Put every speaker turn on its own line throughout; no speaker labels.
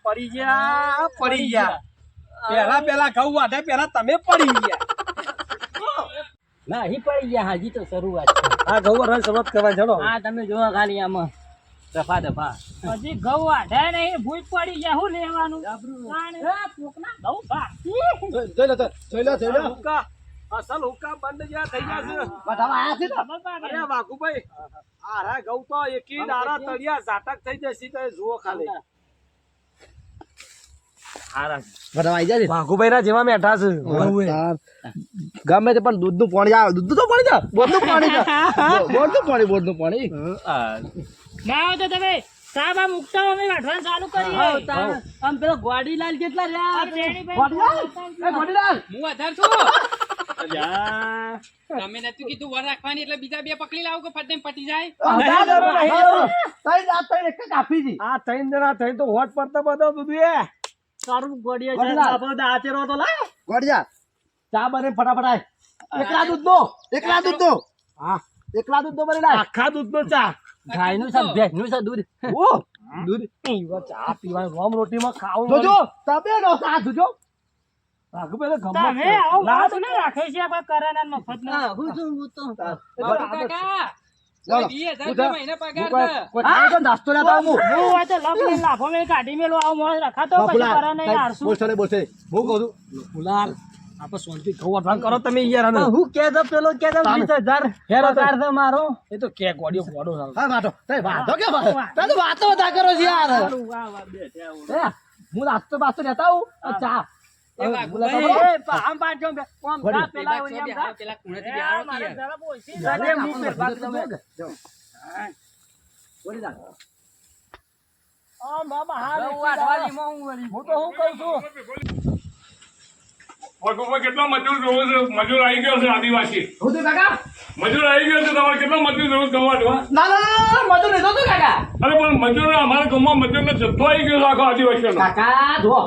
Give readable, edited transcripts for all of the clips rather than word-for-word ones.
પડી ગયા પેલા ઘઉં વાઢે પેલા તમે પડી ગયા
ના હી પડી ગયા હજી તો શરૂઆત છે.
આ ઘઉં વાઢવાની શરૂઆત કરવા ચલો.
હા તમે જોવો ખાલી આમાં દફા દફા
હજી ઘઉં વાઢે નહીં ભૂત પડી ગયા શું લેવાનું
જોઈ લો હુક્કા અસલ હુક્કા બંધ જ્યાં થઈ ગયા છે. અરે વાઘુભાઈ આ ઘઉં તો એકી દાડા તળિયા ઝાટક થઈ જશે તો જુઓ ખાલી. વાઘુભાઈ ના જેવા મેઠા છે
ગમે તે પણ દૂધ નું પાણી આવે. દૂધ તો પાણી છે, બોધ નું પાણી છે, બોધ નું પાણી.
ના હોય તો તમે સાબા મુકતા અમે વાઢવાનું ચાલુ કરીએ.
આમ પેલો ગોડીલાલ કેટલા રહ્યા
ગોડીલાલ
હું આધાર છું. તમે નતું કીધું વર રાખવાની એટલે બીજા બે પકડી લાવો કે ફટને પટી જાય.
આ ત્રણ જણા થઈ તો હોટ પડતા બધો બધું એ
સારું ગોડીએ
આચેરો તો લાય
ગોડિયા ચા બને ફટાફટ આય. એકલા દૂધ દો, એકલા દૂધ દો.
હા
એકલા દૂધ દો બને લાય.
આખા દૂધ નો ચા
ગાયનું છે ભેંસનું છે દૂધ
ઓ દૂધ ચા પીવાનું રોમ રોટીમાં ખાવું
જોજો તમે નો સાથ જોજો.
વાઘુભાઈ તો
તમે
ગમત
આવું વાત ના રાખે છે આપણે કરાના મફત ના.
હું તો
બાપુ કાકા
ચાલો.
20,000 મહિના પગાર છે.
કોઈ ખાય તો નાસ્તો લેતા આવું.
હું હોય તો લગ લઈને લાફો મેં કાઢી મેલો આવું મોજ રખાતો પછી કરાને હારશું.
બોલશે બોલશે હું કહું છું.
ફુલાલ આપણે શાંતિ ઘઉં વાઢવાનું કરો તમે યાર અમે
હું કે દો પેલો કે દો 20,000 પગાર છે મારો.
એ તો કે ગોડીઓ ગોડો
હા વાતો તે વાતો કે તમે વાતો બધા કરો છો યાર. હું નાસ્તો બાસ્તો લેતા આવું. ચા
એ વાઘુભાઈ,
એ આમ પાછો કોમ જા પેલા
એ
ઓલી આમ
બસો
જા.
બે પેલા ખૂણેથી બેહાડો
મારે
કે.
જરા ઓછી
અરે હું પેલા તમે
બાબા હાલ
હું વાઢવાની હું વળી.
હું તો હું કહું છું
વાઘુભાઈ કેટલો મજૂર જોવો છે? મજૂર આવી ગયો છે આદિવાસી
હું તો કાકા
મજૂર આવી ગયો છે. તમારે કેટલો મજૂર જોવો છે ગવા દેવા?
ના ના ના મજૂર નહીં તો કાકા.
અરે પણ મજૂર અમારા ગામમાં મજૂરનો જથ્થો આવી ગયો છે આખો આદિવાસીનો.
કાકા જો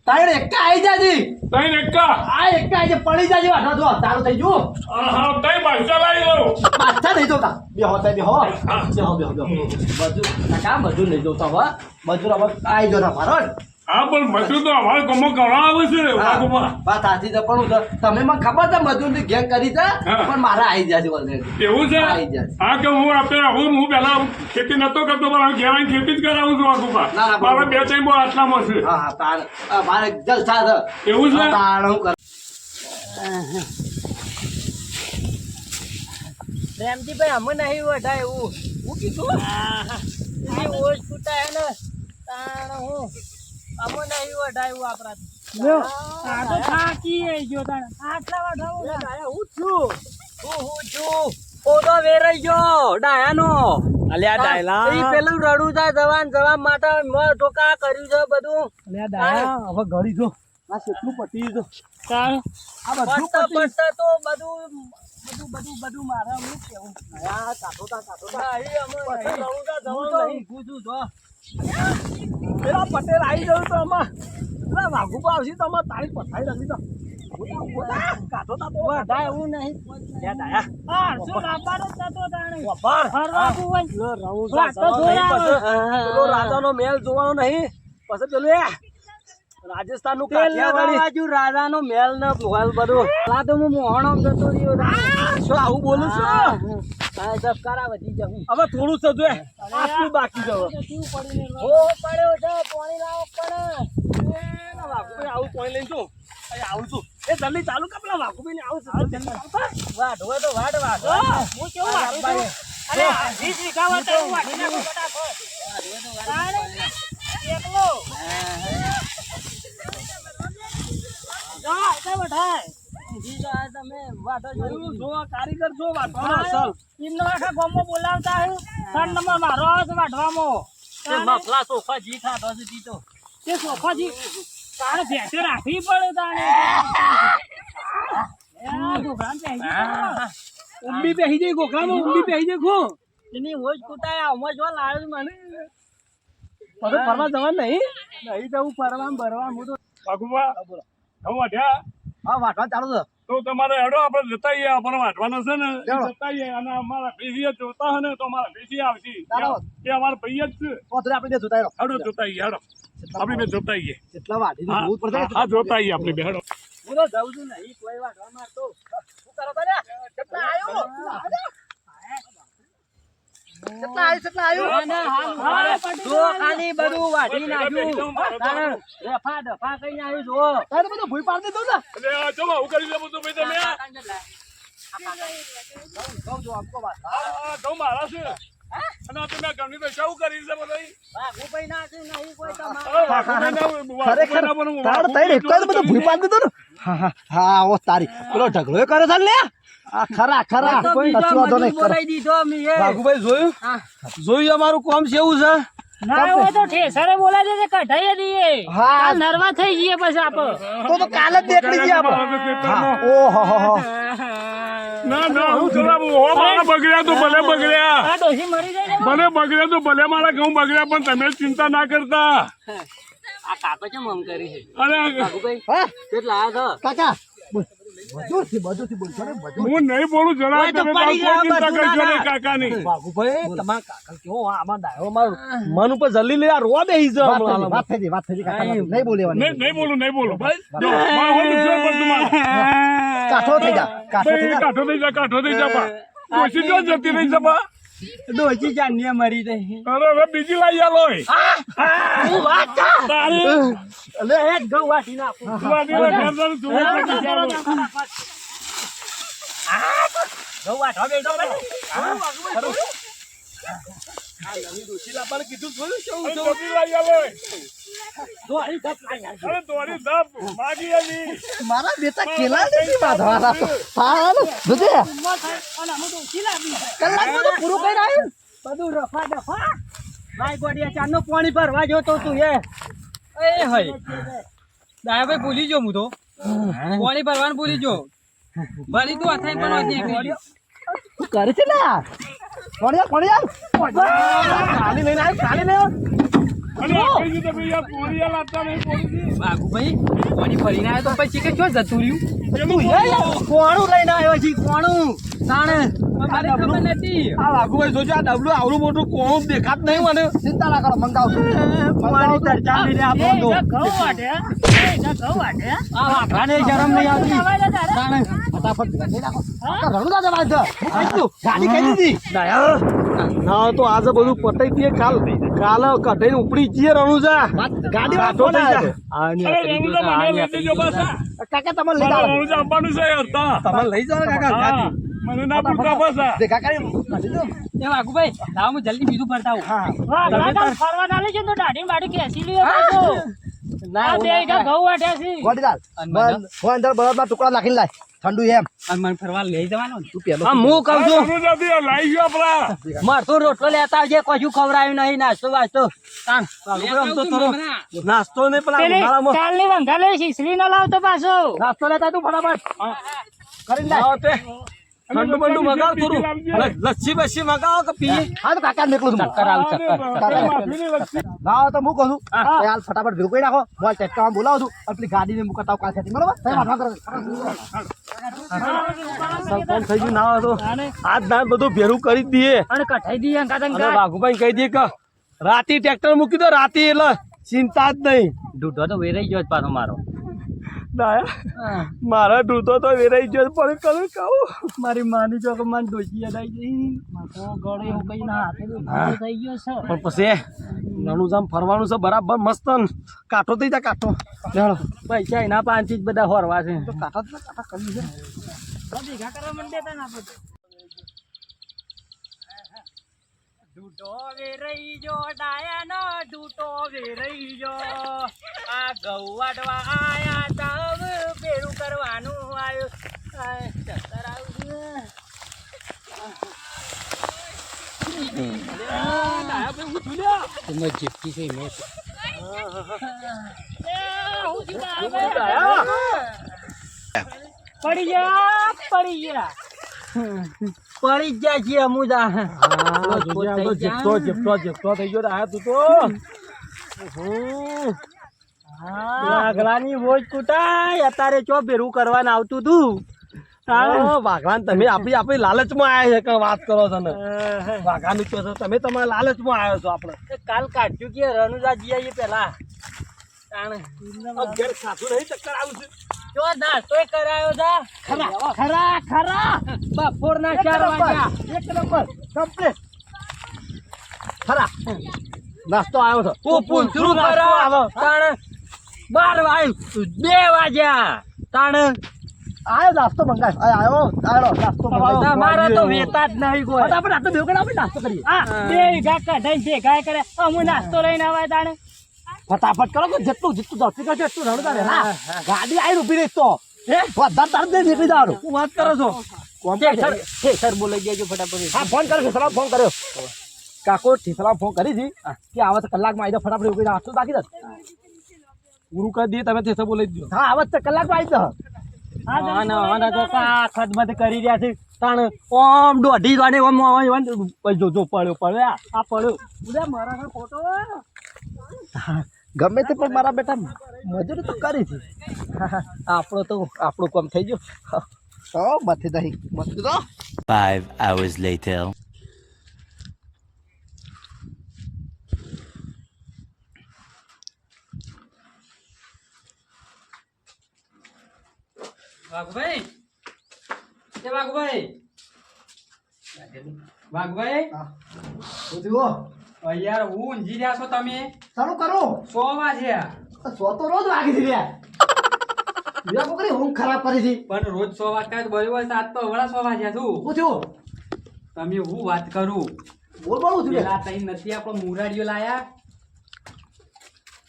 તારે એકા આવી જાજી.
તઈ એકા
આ એકા આવી પડી જાજી વાટો જો તારું થઈ ગયું.
હા તઈ બાદશાહ લાવી ગયો.
પાછા નહીં જોતા બેહો તે બેહો બેહો મજૂર કાકા મજૂર નહીં જોતા હો. મજૂર હવે આવી જો ના પારો.
હા પણ મજૂર તો અમારા ગામમાં કરવા આવે છે વાઘુમાં.
વાત સાચી છે પણ તમે મને ખબર છે મજૂર ની ગેંગ કરી છે
હા.
પણ મારા આવી જાજી ઓલરેડી.
એવું છે?
આવી જશે.
હા કે હું આપણે હું પહેલા ખેતી નતો કરતો પણ હવે ઘેર આવીને ખેતી જ કરાવું છું વાઘુમાં.
ના, ના,
મારા
બરોબર.
બે ત્રણ બહુ આટલામાં છે.
હા હા તાર મારે જલસા છે.
એવું છે?
તાર હું કર
પ્રેમજીભાઈ અમે નહીં વઢાય એવું હું કીધું એની ઓછ છૂટાય ને તાણ હું અમે નહીં વઢાય એવું આપણાથી.
આ તો થાકી ગયો તાણે આટલા વાઢાવું
હું છું ઓદો વેરાઈ ગયો ડાયાનો.
અલ્યા ડાયલા
ઈ પેલું રડું થાય જવાન માટે મેં ટોકા કર્યું છે બધું.
અલ્યા ડાયા હવે ઘડી જો આ કેટલું પટી જો
તાણે
આ બધું
પડતા
પટી
પડતા તો બધું મારે હું કેવું
આ કાઢો
નહીં, અમે
પછી
નહીં.
રડું તા
હું
જવાનું
તો
નહીં.
ઊભું છું જો.
પેલા પટેલ આવી ગયું તો આમાં પેલા વાઘુબા આવશે તો આમાં તારીખ પથારી રાખી તો કાઢો તા તો
વઢાય એવું નહીં.
લ્યા ડાયા
હા શું લાવવાનો જ નતો તાણે
વપાર
ફરવાવું હોય
પેલો રવું
વાત તો જોયા
પેલો રાજાનો મહેલ જોવાનો નહીં પછી પેલું એ રાજસ્થાન નું
તેલ બાજુ રાજાનો મહેલ ને મોહલ બધું આ તો હું મોહણો જતો રહ્યો
શું આવું બોલું છું
દફકારા વધી જવું.
હવે થોડું સજુ આટલું બાકી છે હવે
કેવું પડીને
ઓ પડ્યો છે પાણી લાવો પડે.
વાઘુભાઈ આવું કોઈ લઈને જો અહીં આવું છું એ જલ્દી ચાલુ કર પેલા વાઘુભાઈ ને આવું છું જલ્દી ચાલુ કર.
વાઢો તો વાઢ વાઢો.
હું કેવું વાઢું છું? અરે 20 વીઘા હોય તો હું વાઢી નાખું ફટાફટ. તાણે એકલો. જા, એટલે વઢાય.
ઊંઘી જાય તમે વાઢો
જોયું જો આ કારીગર જો વાઘવાનો
હા,
અસલ
એમને આખા ગામમાં બોલાવતા હે. 3 નંબર મારો આવે છે વાઢવામાં. તાણે
મફલા સોફા જી ખાધો છે જીતો.
તે સોફાજી તાણે ભેંસે રાખવી પડે તાણે. એ છોકરાને ભેંસી પડે.
ઊંબી બેહી જઈ ગોખલામાં ઊંબી બેહી જઈ ખો
એની હોજ કુટાયા અમજ વા લાવ્યો મને.
પછી ફરવા જવાનું નહીં જવું ફરવા ભરવા હું તો
વાઘુબા ઘઉં વાઢ્યા?
હા વાટવા ચાલુ છે.
તો તમારે હેડો આપણે જતા આવીએ આપણે વાંચવાનો છે ને એ જતા આવીએ અને અમારા ભાઈ જોતા હોય ને તો અમારા ભાઈ આવશે એ અમારા ભાઈ જ છે
આપણે જોતા રહ્યો
હેડો જોતા આવીએ હેડો આપણે બે જોતા આવીએ
કેટલા વાઢી બહુ પડતા
હા જોતા આવીએ આપણે બે હેડો
હું તો જાઉં છું નહીં કોઈ વાઢવા મારતો શું કરો તારે કેટલા આવ્યો જો ખાલી બધું વાઢી નાખ્યું રફા દફા કઈ આવ્યું જો
તારે બધું ભૂઈ પાડી દીધું ને
એટલે ચલો હું કરી દઉં તો ભાઈ તમે તો મારા છે અને તમે ઘરની તો શું કરી છે
ખરેખર તાર તઈ એક જ બધું ભૂઈ પાડી દીધું ને હા ઓ તારી પેલો ઢગલો કરે છે લે આ ખરા ખરા કોઈ કશું વાંધો નહીં
બોલાઈ દીધો મે
ભાગુભાઈ જોયું અમારું કામ છે એવું છે
ના હોય તો ઠેસરે બોલાય છે કઢાઈ દઈએ
હા
નરવા થઈ જઈએ પછી આપ
તો કાલે જ દેખડી ગયા આપણે ઓહો હો
ના ના હું ખરાબ હો મારા બગડ્યા તો ભલે બગડ્યા
આ ડોસી મરી જાય
મને બગડ્યા તો ભલે મારા ઘઉં બગડ્યા પણ તમે ચિંતા ના કરતા
આ કાકો છે મમ કરી છે
અરે
ભાગુભાઈ
હા
કેટલા આ છો
કાકા બધુંથી બોલશો ને બધું
હું નહીં બોલું જરા
ઓય તો
તમે
પડી ગયા,
ચિંતા
બધું
કરશો
ના.
નહીં કાકાની
ભાગુભાઈ તમારા કાકા કેવો આમાં ડાયો મારું મન ઉપર જલ્દી લે આ રોવા બેહી છે હમણાં
વાત થઈ કાકા નહીં બોલેવાની
નહીં બોલું ભાઈ જો મારા હોલ ઉછેર પર તમારે
કાઠો થઈ જા
ભાઈ કાઠો થઈ જા બા કોશી જો જતી રહી છે બા
ડોસી જાનીએ મરી ગઈ
અરે હવે બીજી લાઈ આલોય
હું વાત કર
તારી
લે એક ગૌ વાટી નાખું
વાડીને ઘરદાર જોવું પડે ચાલો.
ગૌ વાટવા બેઠો
અરે જલ્દી લાઈ આલોય અરે દોડી ધપ માગી આલી
મારા બેટા કેલા નથી બાંધવાના તો હા જોજે કલાકમાં તો પૂરું કરી આવ્યું
બધું રફા દફા ભાઈ ગોડિયા ચારનો પાણી ભરવા જોતો તું એ હઈ દાયાભાઈ ભૂલી જો હું તો પાણી ભરવાનું ભૂલી જો ભલી તું અથાઈ પણ નીકળી
તું કરે છે ને કોણ ખાલી લઈને આવ્યો ખાલી લઈને
અને કઈ તો ભાઈ યાર પોરિયા લાગતા નહીં પોરી
બાગુભાઈ પાણી ભરીને આવ્યો તો પછી કે ક્યાં જતું રહ્યું
એનું
કોણું લઈને આવ્યો છે કોણું તાણે મારી ખબર નથી
આ ભાગુભાઈ જોજો આ ડબલું આવડું મોટું કોણ દેખાત નહીં મને
ચિંતા ના કરો મંગાવશું
પાણી તરતા લઈને આપણો
ઘઉં વાટે
આ વાઘાને શરમ નહીં આવતી તાણે
ફટાફટ ભેગા થઈ નાખો ઘણું દાદા બાંધ ગાડી કઈ દીધી
ના તો આજે બધું પતાઈ દઈએ કાલે કઢાઈને ઉપડી જઈએ રણુજા
ગાડી
કાઠો થઈ જાય
અરે રણુજા મને લઈ દેજો પાછા
કાકા તમે લઈ
મારા
જાઓ
રણુજા આપવાનું છે હતા
તમે લઈ જાઓ ને કાકા
હા, મને ના પૂછતા પાછા
ભેગા કરી
એ વાઘુભાઈ લાવ હું જલ્દી બીજું ભરતા આવું
ફરવા ના લેજો તો દાઢી બાડી ખેંચી લ્યો
ના
આ બે ઈડા ઘઉં વાટ્યા છે
ગોડીદાર અંદર બળદના ટુકડા નાખીને લાય ઠંડુ એમ
અને મને ફરવા લઈ જવાનો ને
તું પેલો
હા હું કહું છું
રણુજાથી લાઈ ગયો આપણા
મારતો રોટલો લેતા આવજે કશું ખવડાવ્યું નહીં નાસ્તો વાસ્તો તાણ
આમ તો થોડો નાસ્તો નહીં પેલા
પેલી
ઉનાળામાં
ચાલની વંગા લઈ શીશલી ન લાવતો પાછો
નાસ્તો લેતા તું ફટાફટ કરીને લાય
લાવો તે ઠંડુ બંડુ મગાવ થોડું લચ્છી બચ્છી મગાવો કે પીએ
હા તો કાકા નીકળું છું
ચક્કર આવે ચક્કર
માફીની લક્ષી
ના તો હું કહું છું હાલ ફટાફટ ભેગું કરી નાખો મોલ ચટકામાં બોલાવું છું અને પેલી ગાડીને મુકતા આવું કાલ સેટિંગ બરોબર તમે વાંધો
કોમ થઈ ગયું ના હોય તો આજ ના બધું ભેરું કરી જ દઈએ
અને કઠાઈ દી અંકા
અને વાઘુભાઈ કહી દઈએ કે રાતી ટ્રેક્ટર મૂકી દો રાતી એટલે ચિંતા જ નહીં
દૂધો તો વેરાઈ ગયો જ પાછો મારો
દાયા મારા દૂધો તો વેરાઈ ગયો પણ કરું કહું
મારી માની ચોક મને ડોસી યાદ ગઈ
તો ગળે એવું કઈ ના હાથે ભારે થઈ ગયો છે
પણ પછી રણુજામ ફરવાનું છે બરાબર મસ્ત કાઠો થઈ જાય કાઠો ચાલો
પૈસા એના પાંચી જ બધા હોરવા છે
કાઠા કરી છે
ભેગા કરવા માંડ્યા તા ના બધું
ડૂટો વેરાઈ જો ડાયાનો ડૂટો વેરાઈ જો આ ઘઉં વાટવા આયા તવ પેરું કરવાનું આયો આ ચક્કર આવ્યું તમે જીપતી છે મેં
પડી ગયા
પડી જ જાય છે અમુદા
જેપતો થઈ ગયો આ તું તો
લાગલાની વોજ કુટાય અત્યારે ચો ભેરું કરવાનું આવતું તું
વાઘાન તમે આપણી લાલચમાં આયા છે કે વાત કરો છો ને વાઘાનું કહો છો તમે તમારા લાલચમાં આવ્યો છો આપણે
કાલ કાઢ્યું કે રણુજા જઈ આવીએ પેલા તાણે
ઘેર ખાધું નહીં ચક્કર આવું છે
જો નાસ્તોય કરાયો જા ખરા બપોરના 4 વાગ્યા
એક નંબર કમ્પ્લીટ ખરા નાસ્તો આવ્યો છે
પૂછરું કરાવો તાણે 12 વાગ્યા તાણે
આયો નાસ્તો મંગાય આયો નાસ્તો મંગાય
તમારા તો વેતા જ નહીં કોઈ
ફટાફટ આટલો ભેગો આપણે નાસ્તો કરીએ
હા 2 વીઘા કઢાઈ ભેગા કરે હું નાસ્તો લઈને આવાય તાણે
ફટાફટ કરો કે જેટલું ઝડપી કરશો એટલું રડતા રહે હા ગાડી આવીને ઊભી રહી તો વધારે તાર દે નીકળી જવાનું
શું વાત કરો છો
સર બોલાઈ ગયા ફટાફટ
હા ફોન કર્યો ઠેસલા ફોન કર્યો કાકો ઠેસલા ફોન કરી હતી કે આવા તો કલાકમાં આવી જાવ ફટાફટ ઉભી નાસ્તો બાકી દે
ગુરુ કરી દઈએ તમે તે બોલાવી દો
હા આવા તો કલાકમાં આવી જાવ
આના તો ખદમત કરી રહ્યા છે તાણ ઓમ દોઢી વાડે ઓમ જો પડ્યો આ પડ્યો મારા ફોટો
ગમે તે પણ મારા બેટા મજૂરી તો કરી છે આપણું કામ થઈ ગયું તો મથી દહીં મસ્ત તો
5 hours later.
વાઘભાઈ એ વાઘભાઈ વાઘભાઈ
બધું
યાર હું ઊંઘી રહ્યા છો તમે
ચાલુ કરો
100 વાગ્યા
સો તો રોજ વાગી છે યાર બીજા છોકરી ઊંઘ ખરાબ કરી છે
પણ રોજ 100 વાગ્યા તો બરોબર સાત તો હમણાં 100 વાગ્યા છું
પૂછ્યું
તમે હું વાત કરું
બોલું છું
પેલા તઈ નથી આપણો મુરાડીઓ લાયા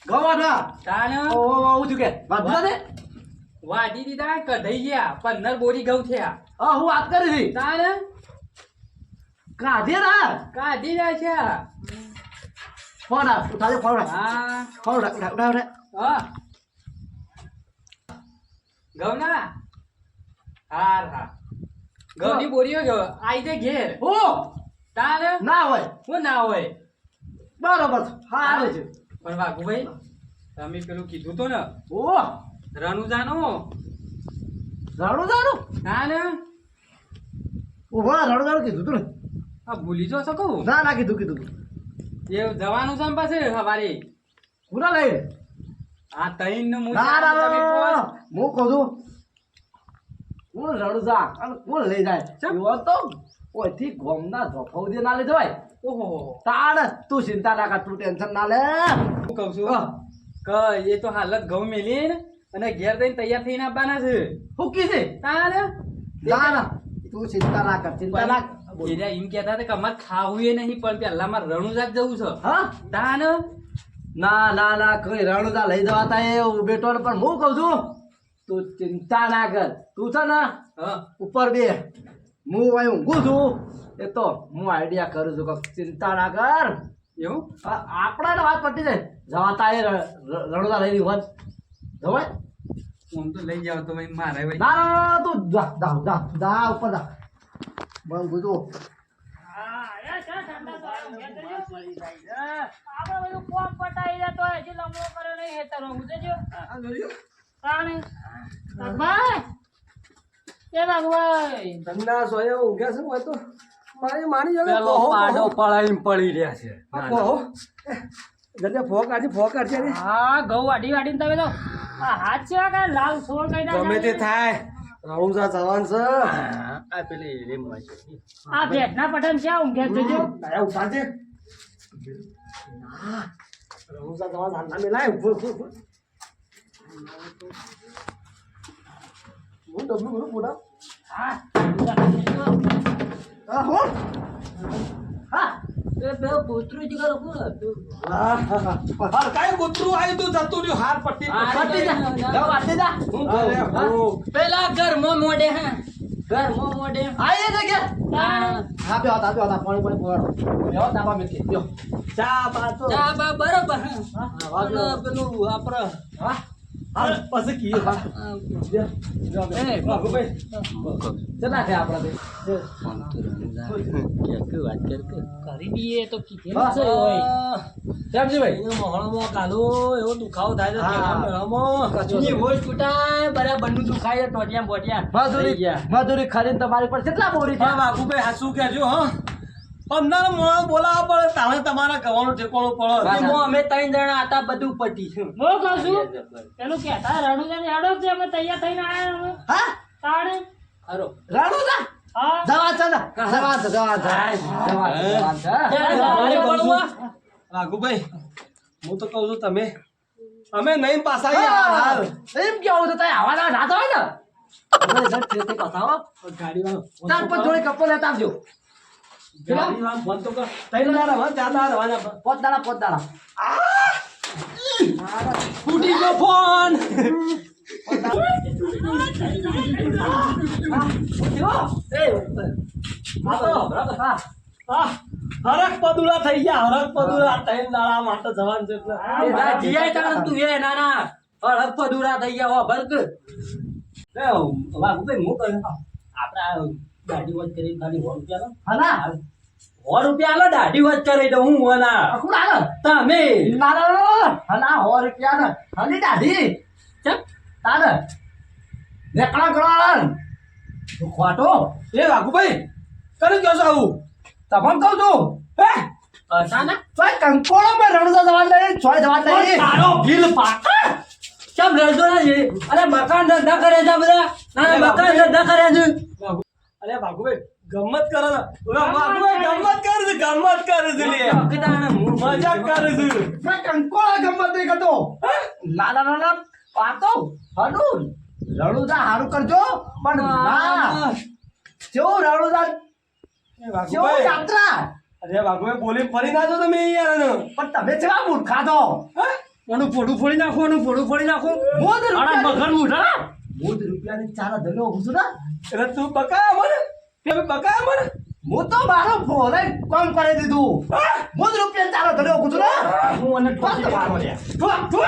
ગવાના
તાણ
ઓ ઉઠ્યું કે વાત બોલા દે
વાડી દીધા કઢાઈ ગયા 15 બોરી ઘઉં થયા
હા હું વાત કરી હતી
તાણ
કાઢે ના
કાઢી રહ્યા છે
ફોન આ ઉઠાડે ફોન
હા
ફોન ઉઠાડે
હા ઘઉંના હાર હા ઘઉંની બોરીઓ ગયો આઈ દે ઘેર
ઓ
તાણ
ના હોય
હું ના હોય
બરોબર હારું છે
પણ વાઘુભાઈ તમે પેલું કીધું તો ને
ઓ
રણુજાનું
રણુજાનું
ના ને
ઉભા રણુજાનું કીધું તું ને
આ ભૂલી જો શકો
ના કીધું
એ જવાનું છે ને પાછું સવારે
પૂરા લઈ
આ તૈન નું
ના હું કહું છું કોણ રણુજા અને કોણ લઈ જાય એવો તો ઓયથી ગોમના ધોફાઉદી ના લઈ જવાય
ઓહો
તાણ તું ચિંતા ના કર તું ટેન્શન ના લે
હું કહું છું કે એ તો હાલત ઘઉં મેલી ને અને ઘેર જઈને તૈયાર થઈને આવવાના છે
હું કીધી
તાણ
ના તું ચિંતા ના કર ચિંતા ના
એરા એમ કહેતા હતા કે અમારે ખાવું એ નહીં પણ પેલા મારે રણુજા જ જવું છે
હા
તાણ
ના કોઈ રણુજા લઈ જવાતા એ બેટો ને પણ હું કહું છું તું ચિંતા ના કર તું છે ને
હા
ઉપર બે હું અહીં ઊંઘું છું એ તો હું આઈડિયા કરું છું કે ચિંતા ના કર
એવું
આપણા વાત પટી જાય જવાતા એ રણુજા લઈ હોત જવાય
હું તો લઈ જાવ તો ભાઈ મારે ભાઈ
ના તું જા ઉપર જા બંધ ગુજુ
આપણે બધું કોમ પટાઈ જાય તો હજી લમણો કર્યો નહીં હેતર હું જજો તાણી ભાઈ એ ભાગભાઈ
તમને સોયા ઊંઘ્યા છે હોય તો મારી માની જવે
પેલો પાડો પડાઈને પડી રહ્યા છે
જલ્દી ફોક કાઢજે ને
હા ઘઉં વાડીને તમે તો આ હાથ છે કે લાલ સોળ કઈ
ગમે તે થાય રણુજા જવાન છે
આ પેલી રેમ
આ ભેટના પઠન છે ઊંઘે જજો
તારા ઉઠાડજે રણુજા જવાન હાલના મેલાય ઉભો હું ડબલું બધું પોડા
હા
હું હા
એ બે પુત્રું જ કરો
કાંઈ કૂતરું આવ્યું તું જતું રહ્યું હાર પટ્ટી
પટી જા જાવ આટલે જા
પેલા ઘરમાં મોડે હા ઘરમાં મોડે
આયે ને કે હા બે હતા પાણી પોડો બેહો દાબા મેકે બેહો ચા પાતો
બરોબર હા પેલું આપડે
હા
હાલ પછી કીએ હા
એ
વાઘુભાઈ
ચલા છે આપડા બે
કરી દઈએ તો કીધેલું છે હોય.
શ્યામજીભાઈ
મોહળમાં કાલો એવો દુખાવો થાય છે
હા.
કેવા મેળામાં ઈ હોશ તૂટાય બરાબર નું દુખાય છે ટોટિયા બોટિયા થઈ ગયા.
મજૂરી ખરીને તમારી પર કેટલા બોરી
હા વાઘુભાઈ હા શું કહેજો હા 15 મોણ બોલાવવા પડે તાણે તમારા ગવાનું ઠેકોણું પડે
એમાં અમે 3 જણા હતા બધું પટી
હું કહું છું પેલું કહેતા રણુજાને હેડો જ છે, અમે તૈયાર થઈને આયા અમે.
હા
તાણે
હારો
રાણુજા
હા
જવા છે ને
મારે પડવા
વાઘુભાઈ હું તો કહું છું તમે અમે નહીં પાછા યાર હાલ
એમ કેવું તો તઈ આવાના ના તો હોય ને
ગાડીવાળો
તાર પર જોડે કપલ લેતા આવજો
ગાડીવાળો ફોન તો કર
તૈયાર ના રહેવા ચાર ના રહેવાના
પોત દાડા
ફૂટી ગયો ફોન હરક પદુડા થઈ ગયા હરક પદુડા 3 દાડા માટે જવાન છે એટલે
જીઆઈ તાણ તું એ નાના હળક પદુરા થઈ ગયા હો ભરક
વાઘુભાઈ હું કહું
આપડા દાઢી વચ કરી ખાલી 100 રૂપિયા
હના
100 રૂપિયા લો દાઢી વચ કરી દઉં હું ઓલા
અકુડ આલે
તમે
હના 100 રૂપિયા ને હની દાઢી
ચપ
તાને રેકડા ગળાન ખોટો
એ વાઘુભાઈ કરી ગયો છો આવું
તમન કહું છું હે
અચાનક
તોય કંકોળો મે રણુજા જવાન લઈ છોય જવાન લઈ
તારો ભીલ પાકા ચમ રડતો ના છે અરે મકાન ધંધા કરે છે બધા ના મકાન ધંધા કરે છે
અરે વાઘુભાઈ ગમત કરે ને ઓલા વાઘુભાઈ ગમત કરે છે મજાક કરે છે
મેં કંકોળા ગમત નહીં કરતો લાલા લાલા પાતો હડું રણુજા હારું કરજો પણ ના કેવું રણુજા
એ
કેવું
વાઘુભાઈ
યાત્રા
અરે વાઘુભાઈ બોલી ફરી ના જો તમે યાર
પણ તમે કેવા મૂર્ખા તો
એનું પોડું ફોડી નાખો એનું પોડું ફોડી નાખો
મોદ
આડા મગર મૂઠા
મોદ રૂપિયાની ચાર ધનો હું છું ને
એટલે તું બકાયા મને તમે બકાયા મને
હું તો મારો ફોને કામ કરી દીધું મોદ રૂપિયા ચાર ધનો હું છું ને
હું અને
બંધ મારો લ્યા.
ઠોક, ઠોક.